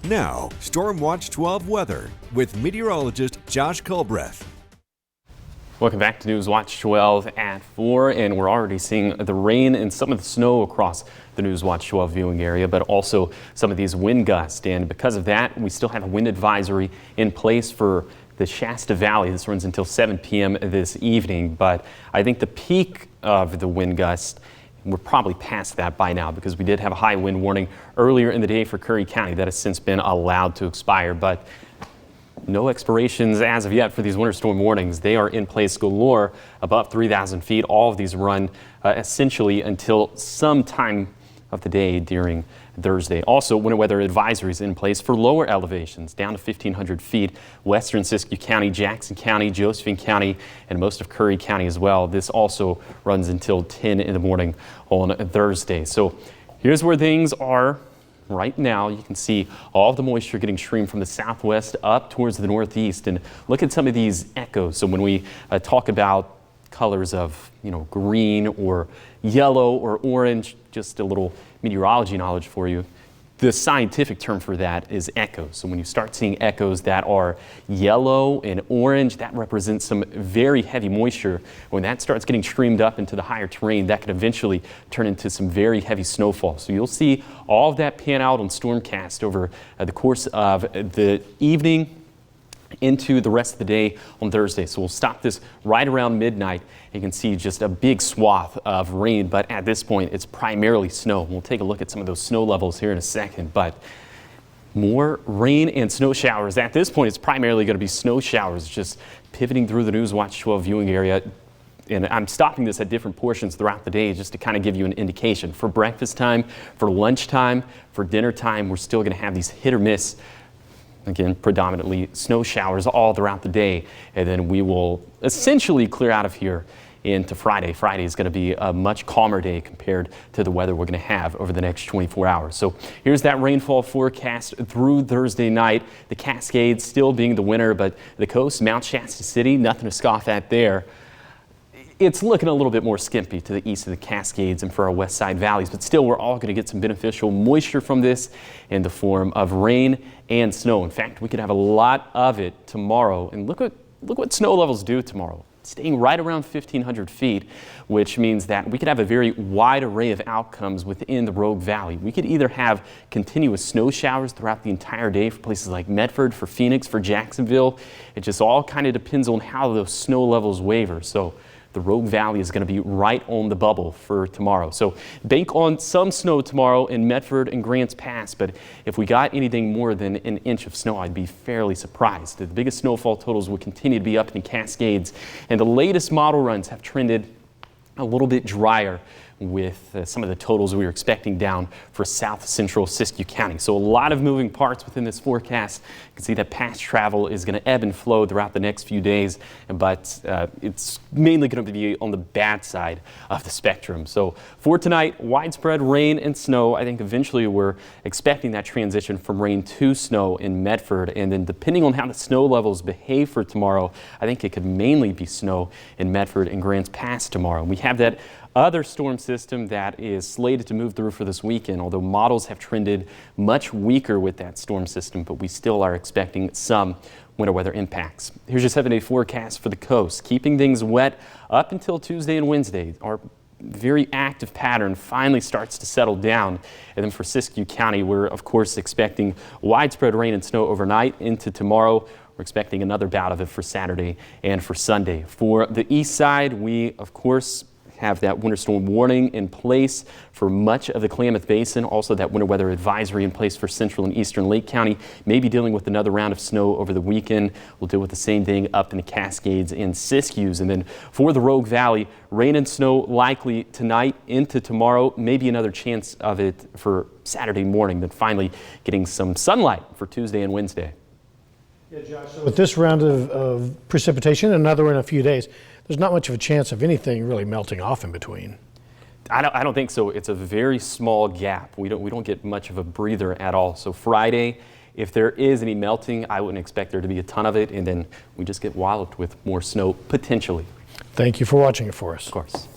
Now, Storm Watch 12 weather with meteorologist Josh Culbreath. Welcome back to News Watch 12 at 4, and we're already seeing the rain and some of the snow across the News Watch 12 viewing area, but also some of these wind gusts. And because of that, we still have a wind advisory in place for the Shasta Valley. This runs until 7 p.m. this evening, but I think the peak of the wind gust, we're probably past that by now because we did have a high wind warning earlier in the day for Curry County that has since been allowed to expire, but no expirations as of yet for these winter storm warnings. They are in place galore above 3,000 feet. All of these run essentially until some time of the day during Thursday. Also, winter weather advisories in place for lower elevations down to 1,500 feet. Western Siskiyou County, Jackson County, Josephine County, and most of Curry County as well. This also runs until 10 in the morning on Thursday. So here's where things are right now. You can see all of the moisture getting streamed from the southwest up towards the northeast, and look at some of these echoes. So when we talk about colors of green or yellow or orange, just a little meteorology knowledge for you. The scientific term for that is echoes. So when you start seeing echoes that are yellow and orange, that represents some very heavy moisture. When that starts getting streamed up into the higher terrain, that could eventually turn into some very heavy snowfall. So you'll see all of that pan out on Stormcast over the course of the evening into the rest of the day on Thursday. So we'll stop this right around midnight. You can see just a big swath of rain, but at this point it's primarily snow. We'll take a look at some of those snow levels here in a second, but more rain and snow showers. At this point it's primarily going to be snow showers just pivoting through the News Watch 12 viewing area. And I'm stopping this at different portions throughout the day just to kind of give you an indication. For breakfast time, for lunchtime, for dinner time, we're still going to have these hit or miss. Again, predominantly snow showers all throughout the day, and then we will essentially clear out of here into Friday. Friday is going to be a much calmer day compared to the weather we're going to have over the next 24 hours. So here's that rainfall forecast through Thursday night. The Cascades still being the winner, but the coast, Mount Shasta City, nothing to scoff at there. It's looking a little bit more skimpy to the east of the Cascades and for our west side valleys, but still we're all going to get some beneficial moisture from this in the form of rain and snow. In fact, we could have a lot of it tomorrow, and look what snow levels do tomorrow. Staying right around 1,500 feet, which means that we could have a very wide array of outcomes within the Rogue Valley. We could either have continuous snow showers throughout the entire day for places like Medford, for Phoenix, for Jacksonville. It just all kind of depends on how those snow levels waver. So the Rogue Valley is going to be right on the bubble for tomorrow. So bank on some snow tomorrow in Medford and Grants Pass, but if we got anything more than an inch of snow, I'd be fairly surprised. The biggest snowfall totals will continue to be up in the Cascades, and the latest model runs have trended a little bit drier with some of the totals we were expecting down for south central Siskiyou County. So a lot of moving parts within this forecast. You can see that past travel is going to ebb and flow throughout the next few days, but it's mainly going to be on the bad side of the spectrum. So for tonight, widespread rain and snow. I think eventually we're expecting that transition from rain to snow in Medford, and then depending on how the snow levels behave for tomorrow, I think it could mainly be snow in Medford and Grants Pass tomorrow. We have that other storm system that is slated to move through for this weekend, although models have trended much weaker with that storm system, but we still are expecting some winter weather impacts. Here's your 7-day forecast for the coast. Keeping things wet up until Tuesday and Wednesday. Our very active pattern finally starts to settle down. And then for Siskiyou County, we're of course expecting widespread rain and snow overnight into tomorrow. We're expecting another bout of it for Saturday and for Sunday. For the east side, we of course have that winter storm warning in place for much of the Klamath Basin. Also that winter weather advisory in place for central and eastern Lake County. Maybe dealing with another round of snow over the weekend. We'll deal with the same thing up in the Cascades and Siskiyous. And then for the Rogue Valley, rain and snow likely tonight into tomorrow. Maybe another chance of it for Saturday morning. Then finally getting some sunlight for Tuesday and Wednesday. Yeah, Josh, so with this round of precipitation, another in a few days, there's not much of a chance of anything really melting off in between. I don't think so. It's a very small gap. We don't get much of a breather at all. So Friday, if there is any melting, I wouldn't expect there to be a ton of it, and then we just get walloped with more snow potentially. Thank you for watching it for us. Of course.